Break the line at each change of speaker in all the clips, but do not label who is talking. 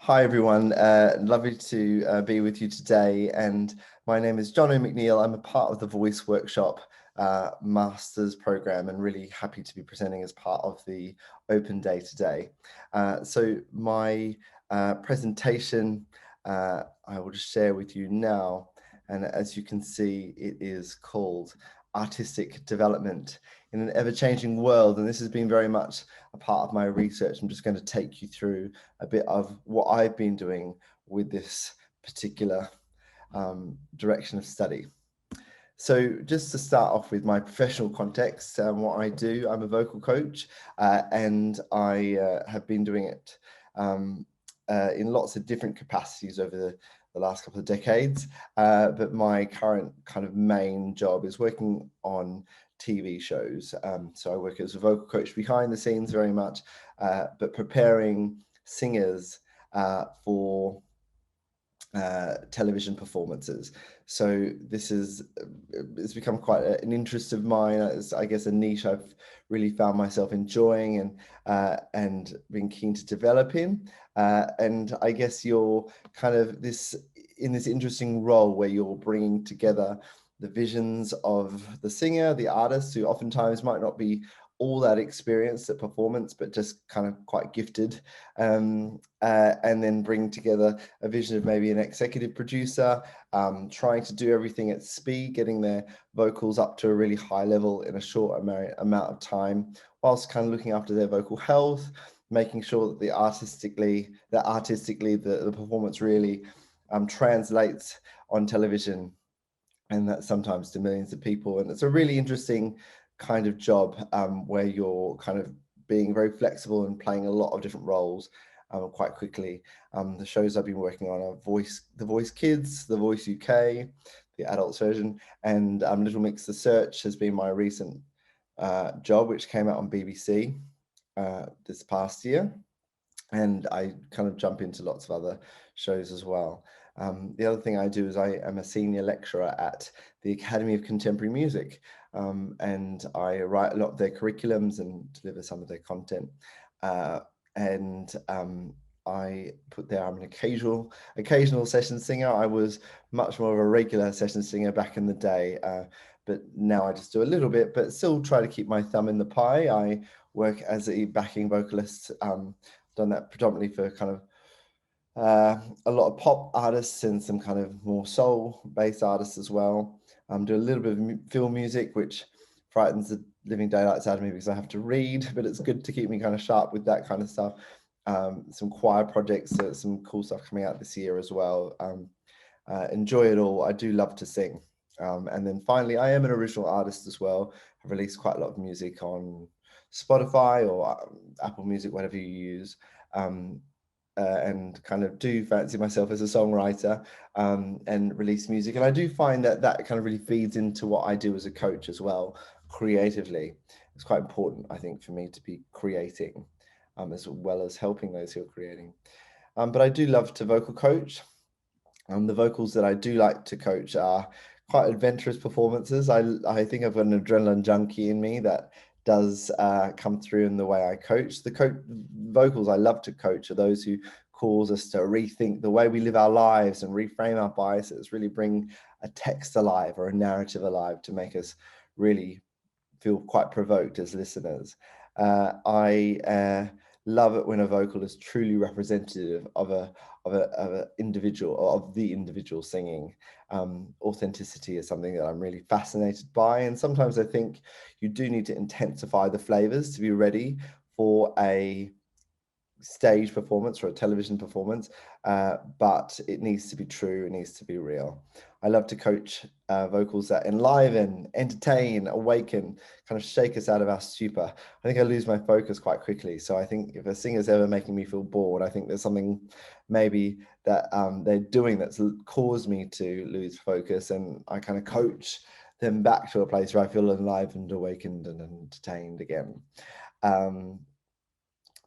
Hi everyone, lovely to be with you today, and my name is Jono McNeil. I'm a part of the Voice Workshop Masters program and really happy to be presenting as part of the open day today. So my presentation I will just share with you now, and as you can see it is called Artistic Development in an Ever-Changing World, and this has been very much a part of my research. I'm just going to take you through a bit of what I've been doing with this particular direction of study. So just to start off with my professional context, what I do, I'm a vocal coach, and I have been doing it in lots of different capacities over the last couple of decades, but my current kind of main job is working on TV shows. So I work as a vocal coach behind the scenes very much, but preparing singers for television performances. So this is it's become quite an interest of mine. It's, I guess, a niche I've really found myself enjoying and being keen to develop in. And I guess you're kind of in this interesting role where you're bringing together the visions of the singer, the artist, who oftentimes might not be all that experienced at performance, but just kind of quite gifted, and then bring together a vision of maybe an executive producer, trying to do everything at speed, getting their vocals up to a really high level in a short amount of time, whilst kind of looking after their vocal health, making sure that artistically the performance really translates on television, and that sometimes to millions of people. And it's a really interesting kind of job where you're kind of being very flexible and playing a lot of different roles quite quickly. The shows I've been working on are The Voice Kids, The Voice UK, the adults version, and Little Mix The Search has been my recent job, which came out on BBC this past year. And I kind of jump into lots of other shows as well. The other thing I do is I am a senior lecturer at the Academy of Contemporary Music, and I write a lot of their curriculums and deliver some of their content. I put there, I'm an occasional session singer. I was much more of a regular session singer back in the day, but now I just do a little bit, but still try to keep my thumb in the pie. I work as a backing vocalist, done that predominantly for kind of a lot of pop artists and some kind of more soul-based artists as well. Do a little bit of film music, which frightens the living daylights out of me because I have to read, but it's good to keep me kind of sharp with that kind of stuff. Some choir projects, some cool stuff coming out this year as well. Enjoy it all. I do love to sing. And then finally, I am an original artist as well. I've released quite a lot of music on Spotify or Apple Music, whatever you use. And kind of do fancy myself as a songwriter and release music. And I do find that kind of really feeds into what I do as a coach as well, creatively. It's quite important, I think, for me to be creating as well as helping those who are creating. But I do love to vocal coach. The vocals that I do like to coach are quite adventurous performances. I think I've got an adrenaline junkie in me that does come through in the way I coach. The vocals I love to coach are those who cause us to rethink the way we live our lives and reframe our biases, really bring a text alive or a narrative alive to make us really feel quite provoked as listeners. I love it when a vocal is truly representative of a individual, or of the individual singing. Authenticity is something that I'm really fascinated by, and sometimes I think you do need to intensify the flavors to be ready for a stage performance or a television performance, but it needs to be true, it needs to be real. I love to coach vocals that enliven, entertain, awaken, kind of shake us out of our stupor. I think I lose my focus quite quickly, so I think if a singer's ever making me feel bored, I think there's something maybe that they're doing that's caused me to lose focus, and I kind of coach them back to a place where I feel enlivened, awakened, and entertained again.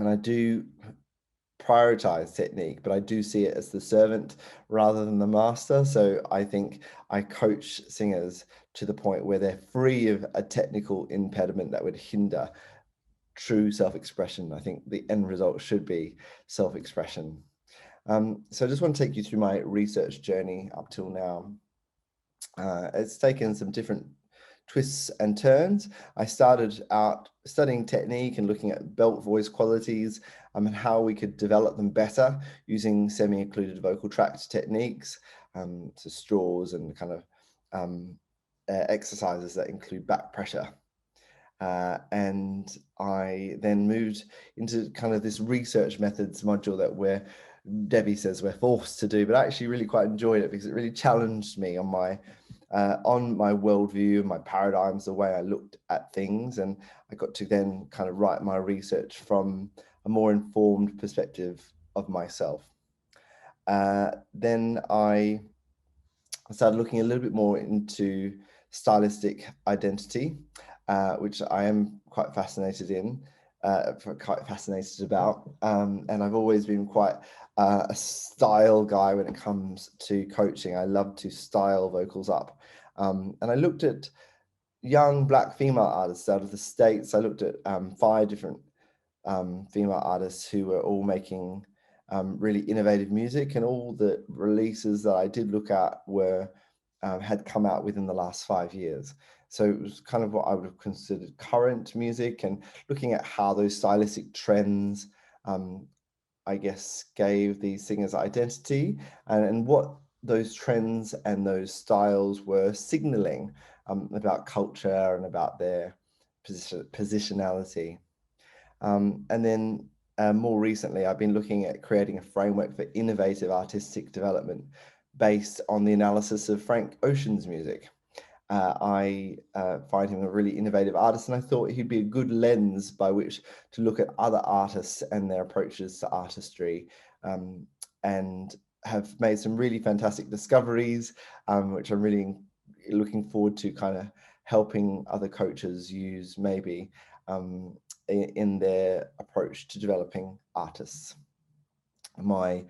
And I do prioritize technique, but I do see it as the servant rather than the master. So I think I coach singers to the point where they're free of a technical impediment that would hinder true self-expression. I think the end result should be self-expression. So I just want to take you through my research journey up till now. It's taken some different twists and turns. I started out studying technique and looking at belt voice qualities and how we could develop them better using semi-occluded vocal tract techniques, so straws and kind of exercises that include back pressure. And I then moved into kind of this research methods module that Debbie says we're forced to do, but I actually really quite enjoyed it because it really challenged me on my worldview, my paradigms, the way I looked at things. And I got to then kind of write my research from a more informed perspective of myself. Then I started looking a little bit more into stylistic identity, which I am quite fascinated about. And I've always been quite a style guy when it comes to coaching. I love to style vocals up. And I looked at young Black female artists out of the States. I looked at 5 different female artists who were all making really innovative music, and all the releases that I did look at were had come out within the last 5 years. So it was kind of what I would have considered current music, and looking at how those stylistic trends, I guess, gave these singers identity, and what those trends and those styles were signaling about culture and about their positionality. And then more recently, I've been looking at creating a framework for innovative artistic development based on the analysis of Frank Ocean's music. I find him a really innovative artist, and I thought he'd be a good lens by which to look at other artists and their approaches to artistry, and have made some really fantastic discoveries, which I'm really looking forward to kind of helping other coaches use maybe in their approach to developing artists. My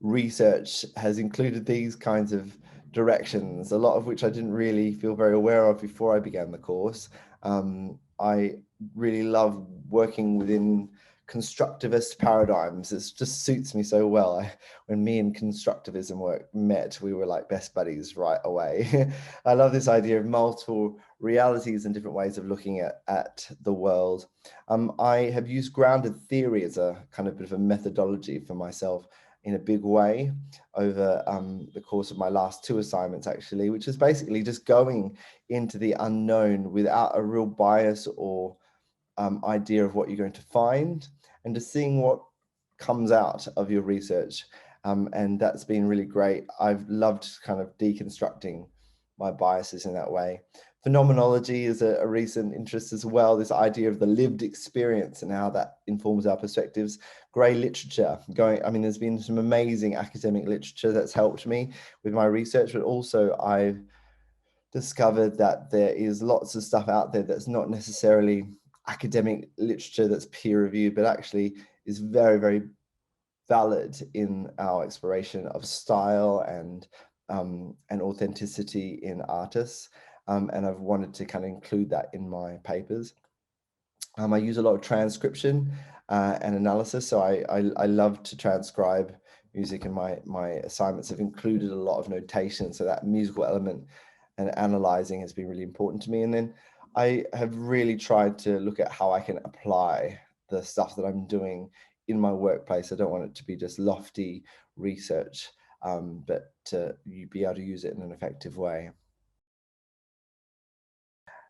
research has included these kinds of directions, a lot of which I didn't really feel very aware of before I began the course. I really love working within constructivist paradigms. It just suits me so well. When me and constructivism met, we were like best buddies right away. I love this idea of multiple realities and different ways of looking at the world. I have used grounded theory as a kind of bit of a methodology for myself in a big way over the course of my last 2 assignments, actually, which is basically just going into the unknown without a real bias or idea of what you're going to find, and just seeing what comes out of your research. And that's been really great. I've loved kind of deconstructing my biases in that way. Phenomenology is a recent interest as well, this idea of the lived experience and how that informs our perspectives. Grey literature, there's been some amazing academic literature that's helped me with my research, but also I've discovered that there is lots of stuff out there that's not necessarily academic literature that's peer reviewed, but actually is very, very valid in our exploration of style and authenticity in artists. And I've wanted to kind of include that in my papers. I use a lot of transcription and analysis, so I love to transcribe music, and my assignments have included a lot of notation, so that musical element and analyzing has been really important to me. And then I have really tried to look at how I can apply the stuff that I'm doing in my workplace. I don't want it to be just lofty research, but to be able to use it in an effective way.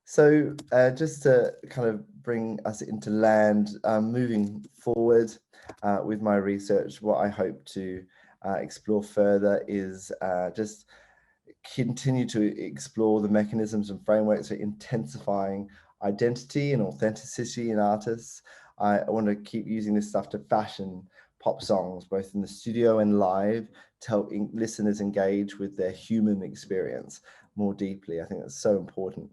So just to kind of bring us into land, moving forward with my research, what I hope to explore further is just continue to explore the mechanisms and frameworks for intensifying identity and authenticity in artists. I want to keep using this stuff to fashion pop songs, both in the studio and live, to help listeners engage with their human experience more deeply. I think that's so important.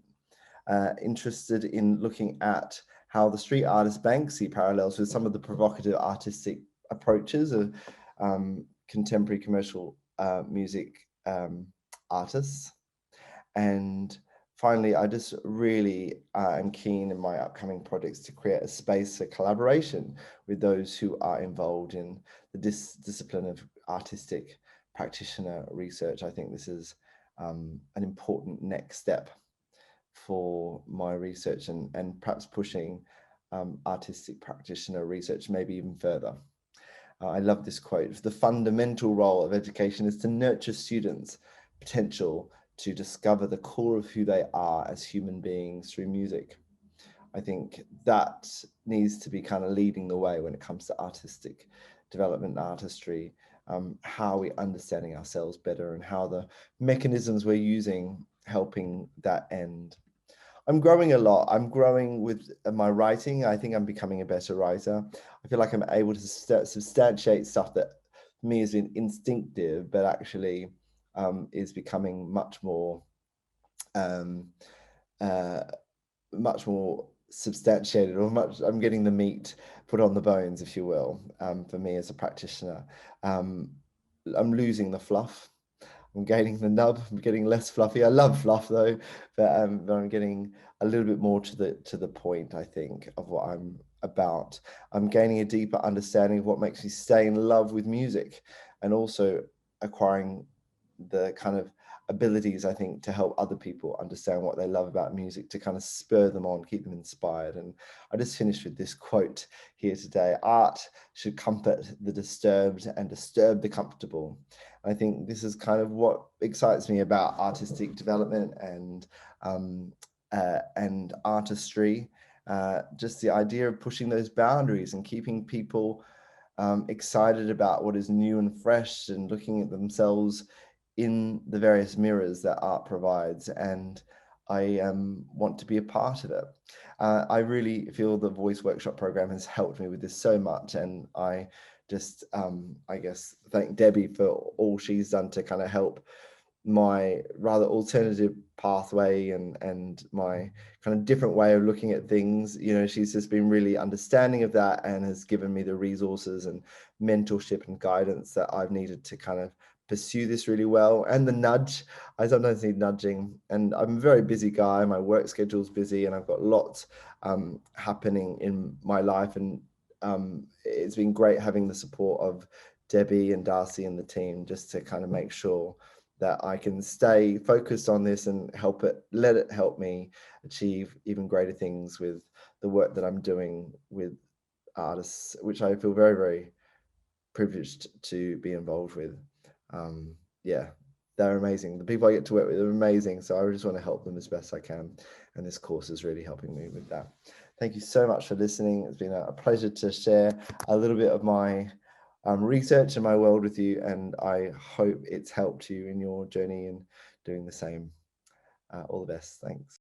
Interested in looking at how the street artist Banksy parallels with some of the provocative artistic approaches of contemporary commercial music artists. And Finally, I just really am keen in my upcoming projects to create a space for collaboration with those who are involved in the discipline of artistic practitioner research. I think this is an important next step for my research, and perhaps pushing artistic practitioner research maybe even further. I love this quote: "The fundamental role of education is to nurture students' potential to discover the core of who they are as human beings through music." I think that needs to be kind of leading the way when it comes to artistic development and artistry, how we're understanding ourselves better and how the mechanisms we're using helping that end. I'm growing a lot. I'm growing with my writing. I think I'm becoming a better writer. I feel like I'm able to substantiate stuff that for me has been instinctive, but actually is becoming um, uh, much more substantiated, or I'm getting the meat put on the bones, if you will, for me as a practitioner. Um, I'm losing the fluff. I'm gaining the nub. I'm getting less fluffy. I love fluff though, but I'm getting a little bit more to the point, I think, of what I'm about. I'm gaining a deeper understanding of what makes me stay in love with music, and also acquiring the kind of abilities, I think, to help other people understand what they love about music, to kind of spur them on, keep them inspired. And I just finished with this quote here today: "Art should comfort the disturbed and disturb the comfortable." I think this is kind of what excites me about artistic development and artistry. Just the idea of pushing those boundaries and keeping people excited about what is new and fresh, and looking at themselves in the various mirrors that art provides. And I want to be a part of it. I really feel the voice workshop program has helped me with this so much, and I just I guess thank Debbie for all she's done to kind of help my rather alternative pathway and my kind of different way of looking at things. You know, she's just been really understanding of that and has given me the resources and mentorship and guidance that I've needed to kind of pursue this really well. And the nudge, I sometimes need nudging, and I'm a very busy guy. My work schedule's busy and I've got lots happening in my life, and it's been great having the support of Debbie and Darcy and the team, just to kind of make sure that I can stay focused on this and let it help me achieve even greater things with the work that I'm doing with artists, which I feel very, very privileged to be involved with. Yeah, they're amazing. The people I get to work with are amazing. So I just want to help them as best I can. And this course is really helping me with that. Thank you so much for listening. It's been a pleasure to share a little bit of my research and my world with you, and I hope it's helped you in your journey in doing the same. All the best. Thanks.